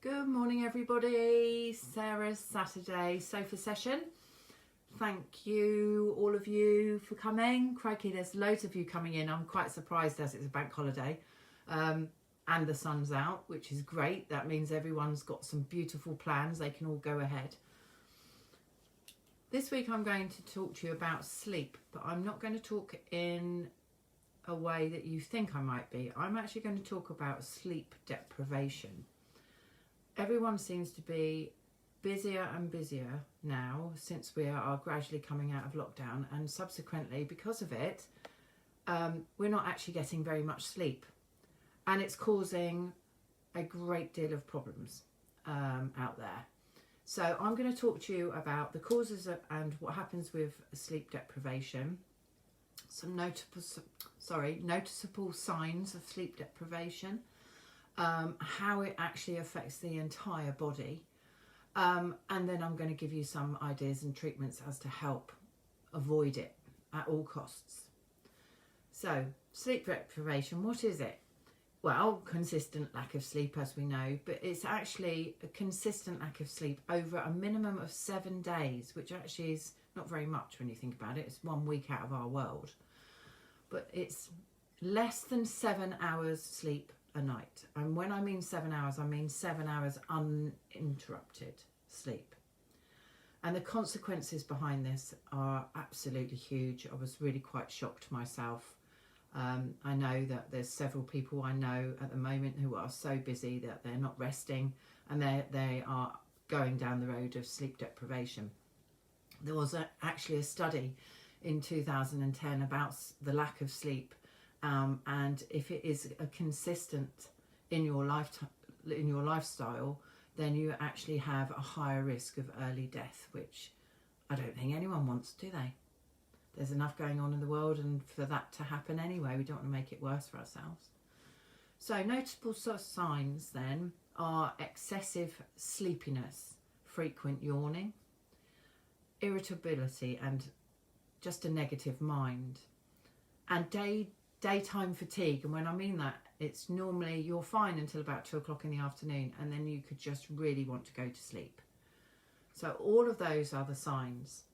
Good morning, everybody. Sarah's Saturday sofa session. Thank you, all of you, for coming. Crikey, there's loads of you coming in. I'm quite surprised as it's a bank holiday and the sun's out, which is great. That means everyone's got some beautiful plans. They can all go ahead. This week I'm going to talk to you about sleep, but I'm not going to talk in a way that you think I might be. I'm actually going to talk about sleep deprivation. Everyone seems to be busier and busier now since we are gradually coming out of lockdown, and subsequently because of it we're not actually getting very much sleep, and it's causing a great deal of problems out there. So I'm going to talk to you about the causes and what happens with sleep deprivation, some noticeable signs of sleep deprivation, how it actually affects the entire body, and then I'm going to give you some ideas and treatments as to help avoid it at all costs. So, sleep deprivation, what is it? Well, consistent lack of sleep, as we know, but it's actually a consistent lack of sleep over a minimum of 7 days, which actually is not very much when you think about it. It's 1 week out of our world, but it's less than 7 hours sleep a night. And when I mean 7 hours, I mean 7 hours uninterrupted sleep. And the consequences behind this are absolutely huge. I was really quite shocked myself. I know that there's several people I know at the moment who are so busy that they're not resting, and they are going down the road of sleep deprivation. There was actually a study in 2010 about the lack of sleep, and if it is a consistent in your lifestyle, then you actually have a higher risk of early death, which I don't think anyone wants, do they? There's enough going on in the world, and for that to happen anyway, we don't want to make it worse for ourselves. So noticeable signs then are excessive sleepiness, frequent yawning, irritability and just a negative mind, and daytime fatigue. And when I mean that, it's normally you're fine until about 2 o'clock in the afternoon, and then you could just really want to go to sleep. So all of those are the signs.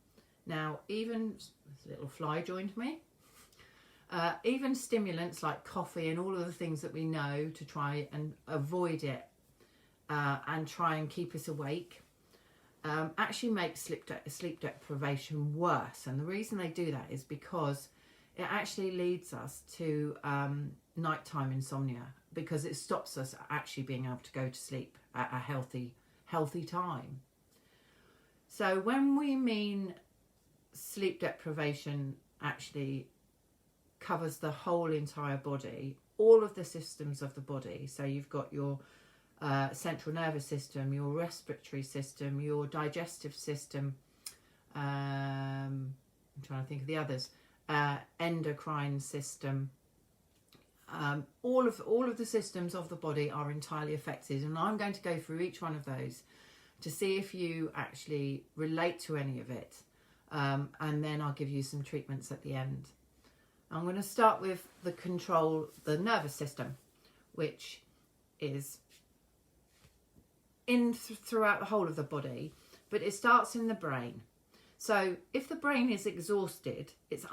Now, even a little fly joined me. Even stimulants like coffee and all of the things that we know to try and avoid it and try and keep us awake actually make sleep deprivation worse. And the reason they do that is because it actually leads us to nighttime insomnia, because it stops us actually being able to go to sleep at a healthy time. So when we mean sleep deprivation actually covers the whole entire body, all of the systems of the body. So you've got your central nervous system, your respiratory system, your digestive system, I'm trying to think of the others, endocrine system, all of the systems of the body are entirely affected, and I'm going to go through each one of those to see if you actually relate to any of it, and then I'll give you some treatments at the end. I'm going to start with the nervous system, which is throughout the whole of the body, but it starts in the brain. So if the brain is exhausted, it's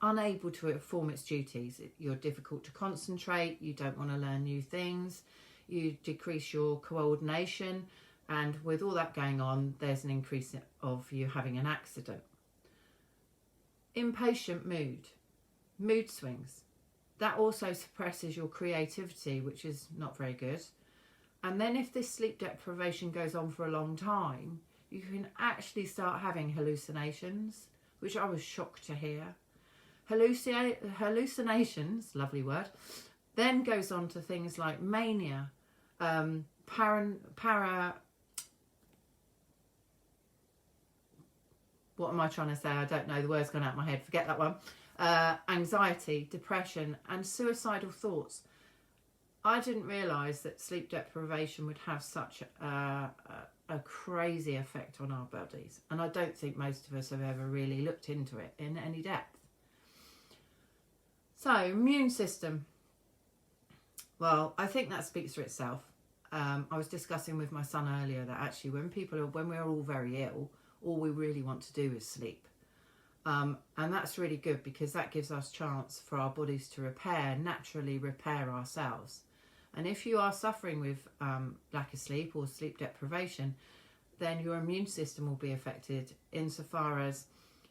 unable to perform its duties. You're difficult to concentrate, you don't want to learn new things, you decrease your coordination, and with all that going on, there's an increase of you having an accident. Impatient mood swings. That also suppresses your creativity, which is not very good. And then if this sleep deprivation goes on for a long time, you can actually start having hallucinations, which I was shocked to hear. Hallucinations, lovely word, then goes on to things like mania, what am I trying to say? I don't know, the word's gone out of my head, forget that one. Anxiety, depression and suicidal thoughts. I didn't realise that sleep deprivation would have such a crazy effect on our bodies, and I don't think most of us have ever really looked into it in any depth. So, immune system. Well, I think that speaks for itself. I was discussing with my son earlier that actually when we're all very ill, all we really want to do is sleep. And that's really good because that gives us chance for our bodies to naturally repair ourselves. And if you are suffering with lack of sleep or sleep deprivation, then your immune system will be affected insofar as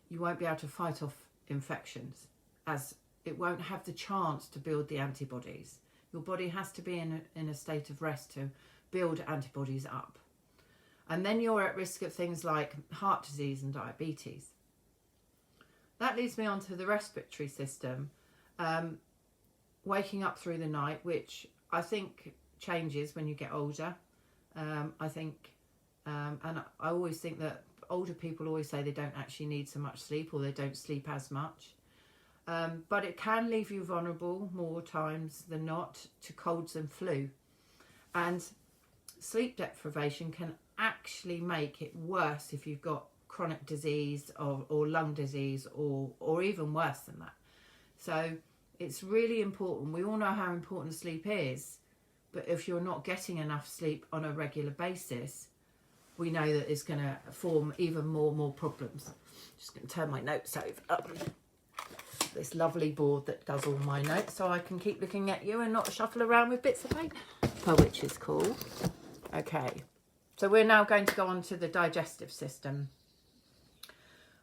you won't be able to fight off infections, as it won't have the chance to build the antibodies. Your body has to be in a state of rest to build antibodies up. And then you're at risk of things like heart disease and diabetes. That leads me on to the respiratory system. Waking up through the night, which I think changes when you get older. And I always think that older people always say they don't actually need so much sleep, or they don't sleep as much. But it can leave you vulnerable more times than not to colds and flu. And sleep deprivation can actually make it worse if you've got chronic disease or lung disease or even worse than that. So it's really important. We all know how important sleep is, but if you're not getting enough sleep on a regular basis, we know that it's going to form even more problems. Just going to turn my notes over. This lovely board that does all my notes, so I can keep looking at you and not shuffle around with bits of paper, which is cool. Okay, so we're now going to go on to the digestive system.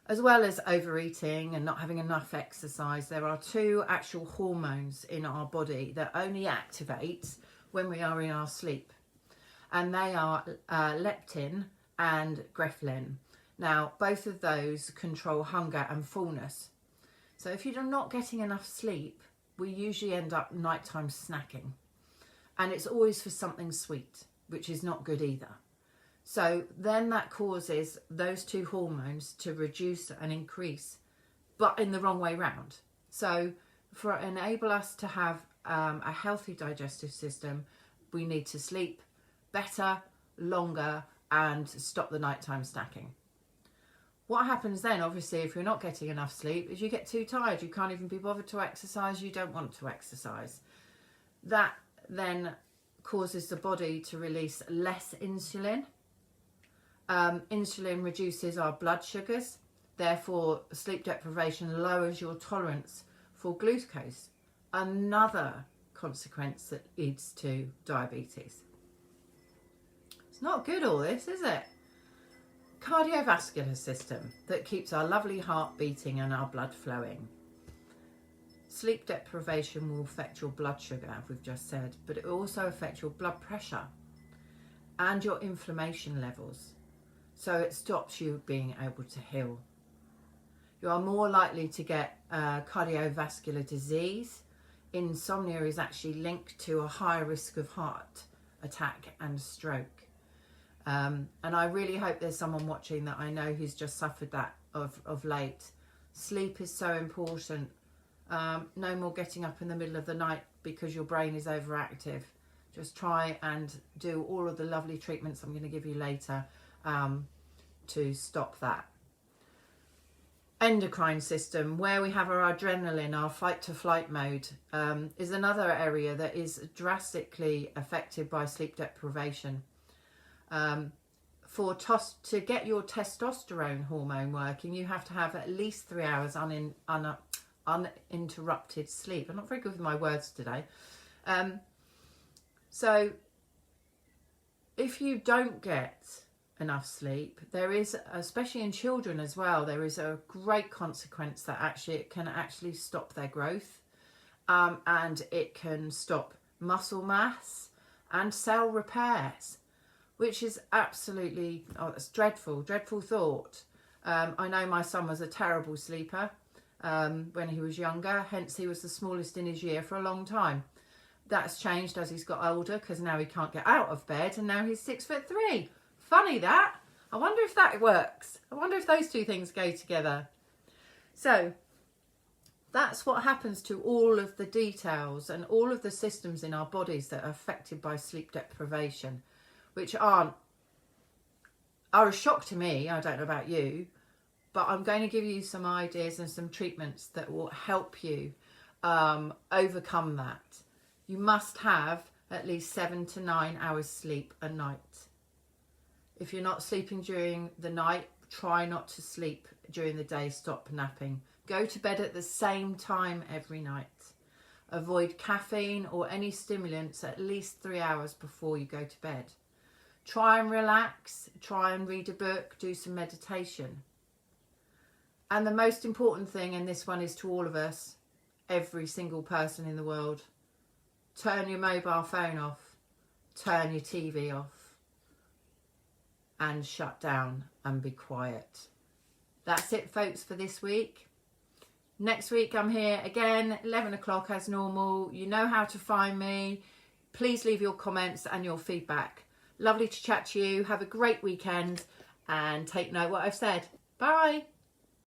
As well as overeating and not having enough exercise, there are two actual hormones in our body that only activate when we are in our sleep. And they are leptin and ghrelin. Now, both of those control hunger and fullness. So if you're not getting enough sleep, we usually end up nighttime snacking. And it's always for something sweet, which is not good either. So then that causes those two hormones to reduce and increase, but in the wrong way round. So for enable us to have a healthy digestive system, we need to sleep better, longer, and stop the nighttime snacking. What happens then, obviously, if you're not getting enough sleep, is you get too tired. You can't even be bothered to exercise. You don't want to exercise. That then causes the body to release less insulin. Insulin reduces our blood sugars. Therefore, sleep deprivation lowers your tolerance for glucose. Another consequence that leads to diabetes. It's not good, all this, is it? Cardiovascular system that keeps our lovely heart beating and our blood flowing. Sleep deprivation will affect your blood sugar, as we've just said, but it will also affect your blood pressure and your inflammation levels. So it stops you being able to heal. You are more likely to get cardiovascular disease. Insomnia is actually linked to a higher risk of heart attack and stroke. And I really hope there's someone watching that I know who's just suffered that of late. Sleep is so important. No more getting up in the middle of the night because your brain is overactive. Just try and do all of the lovely treatments I'm going to give you later to stop that. Endocrine system, where we have our adrenaline, our fight to flight mode, is another area that is drastically affected by sleep deprivation. To get your testosterone hormone working, you have to have at least 3 hours uninterrupted sleep. I'm not very good with my words today. So if you don't get enough sleep, there is, especially in children as well, there is a great consequence that actually it can actually stop their growth, and it can stop muscle mass and cell repairs, which is absolutely, it's dreadful thought. I know my son was a terrible sleeper when he was younger, hence he was the smallest in his year for a long time. That's changed as he's got older because now he can't get out of bed and now he's 6'3". Funny that. I wonder if that works. I wonder if those two things go together. So that's what happens to all of the details and all of the systems in our bodies that are affected by sleep deprivation, which are a shock to me. I don't know about you, but I'm going to give you some ideas and some treatments that will help you overcome that. You must have at least 7 to 9 hours sleep a night. If you're not sleeping during the night, try not to sleep during the day. Stop napping. Go to bed at the same time every night. Avoid caffeine or any stimulants at least 3 hours before you go to bed. Try and relax. Try and read a book. Do some meditation. And the most important thing, and this one is to all of us, every single person in the world, turn your mobile phone off. Turn your TV off. And shut down and be quiet. That's it, folks, for this week. Next week I'm here again, 11 o'clock as normal. You know how to find me. Please leave your comments and your feedback. Lovely to chat to you. Have a great weekend and take note what I've said. Bye.